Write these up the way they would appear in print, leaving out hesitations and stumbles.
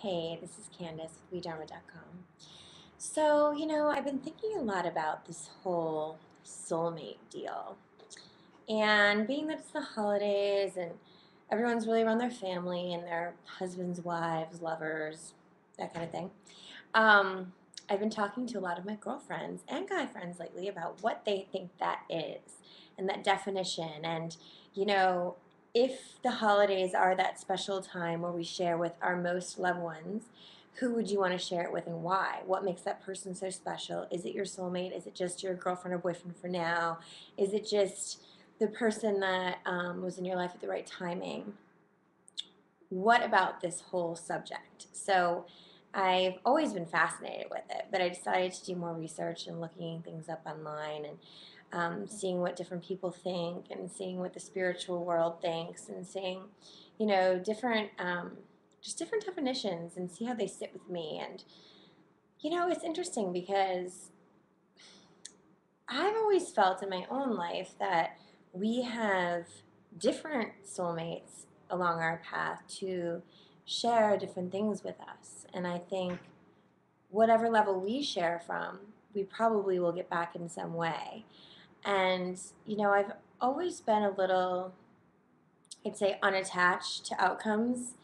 Hey, this is Candace with WeDharma.com. So, I've been thinking a lot about this whole soulmate deal. And being that it's the holidays and everyone's really around their family and their husbands, wives, lovers, that kind of thing, um, I've been talking to a lot of my girlfriends and guy friends lately about what they think that is and that definition. And, you know, if the holidays are that special time where we share with our most loved ones, who would you want to share it with and why? What makes that person so special? Is it your soulmate? Is it just your girlfriend or boyfriend for now? Is it just the person that was in your life at the right timing? What about this whole subject? So I've always been fascinated with it, but I decided to do more research and looking things up online and seeing what different people think and seeing what the spiritual world thinks and seeing, different, just different definitions and see how they sit with me. And, it's interesting because I've always felt in my own life that we have different soulmates along our path to share different things with us. And I think whatever level we share from, we probably will get back in some way. And, I've always been a little, I'd say, unattached to outcomes.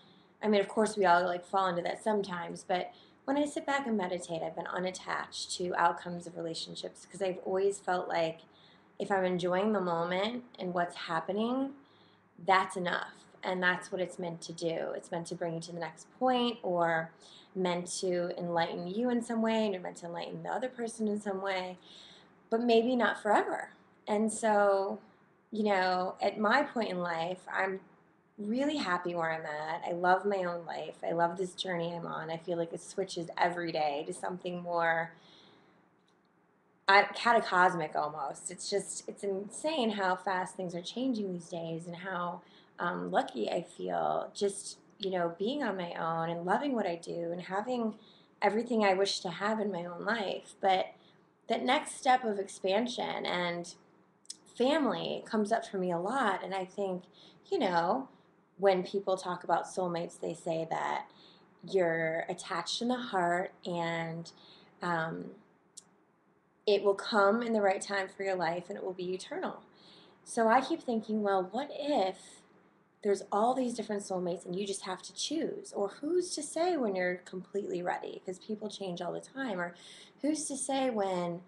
I mean, of course, we all like fall into that sometimes, but when I sit back and meditate, I've been unattached to outcomes of relationships because I've always felt like if I'm enjoying the moment and what's happening, that's enough. And that's what it's meant to do. It's meant to bring you to the next point or meant to enlighten you in some way and you're meant to enlighten the other person in some way, but maybe not forever. And so, at my point in life, I'm really happy where I'm at. I love my own life. I love this journey I'm on. I feel like it switches every day to something more cataclysmic almost. It's insane how fast things are changing these days and how lucky I feel just, being on my own and loving what I do and having everything I wish to have in my own life. But that next step of expansion and family comes up for me a lot. And I think, when people talk about soulmates, they say that you're attached in the heart and um, it will come in the right time for your life and it will be eternal. So I keep thinking, well, what if there's all these different soulmates and you just have to choose? Or who's to say when you're completely ready? Because people change all the time. Or who's to say when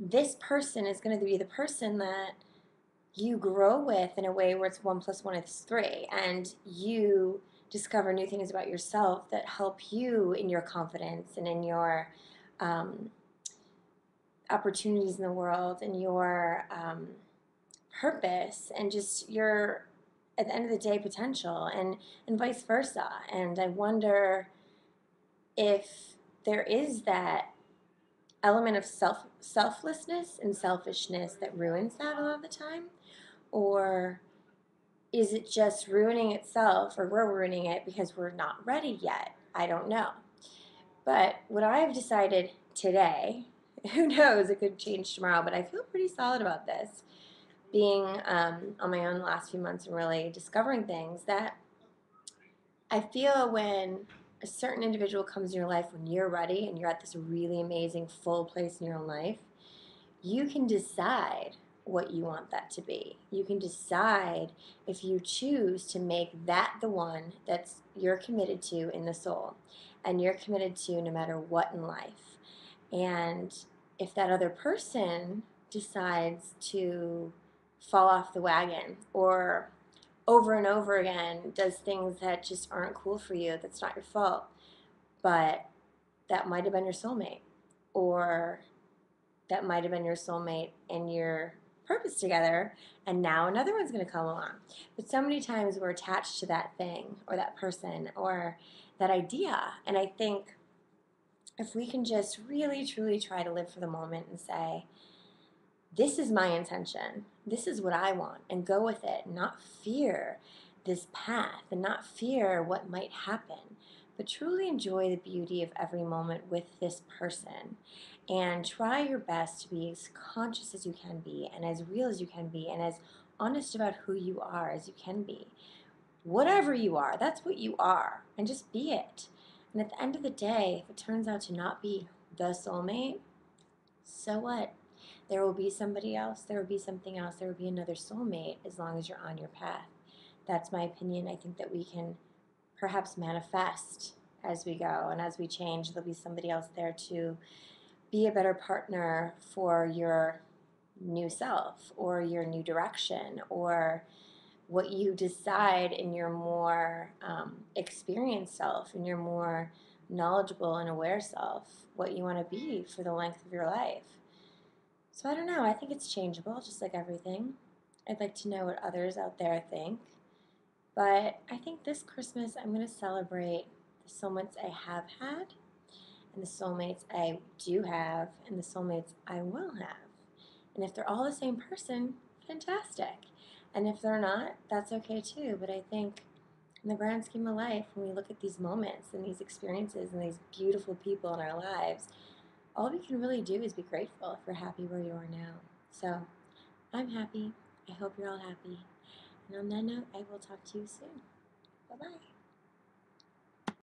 this person is going to be the person that you grow with in a way where it's 1 + 1 is 3 and you discover new things about yourself that help you in your confidence and in your um, opportunities in the world and your purpose and just your, at the end of the day, potential and vice versa. And I wonder if there is that element of selflessness and selfishness that ruins that a lot of the time, or is it just ruining itself, or we're ruining it because we're not ready yet? I don't know. But what I've decided today, who knows, it could change tomorrow, but I feel pretty solid about this, being on my own the last few months and really discovering things, that I feel when a certain individual comes in your life when you're ready and you're at this really amazing full place in your own life, you can decide what you want that to be. You can decide if you choose to make that the one that's you're committed to in the soul and you're committed to no matter what in life. And if that other person decides to fall off the wagon or over and over again does things that just aren't cool for you, that's not your fault, but that might have been your soulmate, or that might have been your soulmate and your purpose together, and now another one's going to come along. But so many times we're attached to that thing or that person or that idea. And I think if we can just really truly try to live for the moment and say, this is my intention, this is what I want, and go with it, not fear this path and not fear what might happen, but truly enjoy the beauty of every moment with this person and try your best to be as conscious as you can be and as real as you can be and as honest about who you are as you can be. Whatever you are, that's what you are, and just be it. And at the end of the day, if it turns out to not be the soulmate, so what? There will be somebody else, there will be something else, there will be another soulmate as long as you're on your path. That's my opinion. I think that we can perhaps manifest as we go and as we change. There'll be somebody else there to be a better partner for your new self or your new direction or what you decide in your more experienced self, in your more knowledgeable and aware self, what you want to be for the length of your life. So I don't know. I think it's changeable, just like everything. I'd like to know what others out there think. But I think this Christmas I'm going to celebrate the soulmates I have had, and the soulmates I do have, and the soulmates I will have. And if they're all the same person, fantastic. And if they're not, that's okay too. But I think in the grand scheme of life, when we look at these moments and these experiences and these beautiful people in our lives, all we can really do is be grateful if we're happy where you are now. So I'm happy. I hope you're all happy. And on that note, I will talk to you soon. Bye-bye.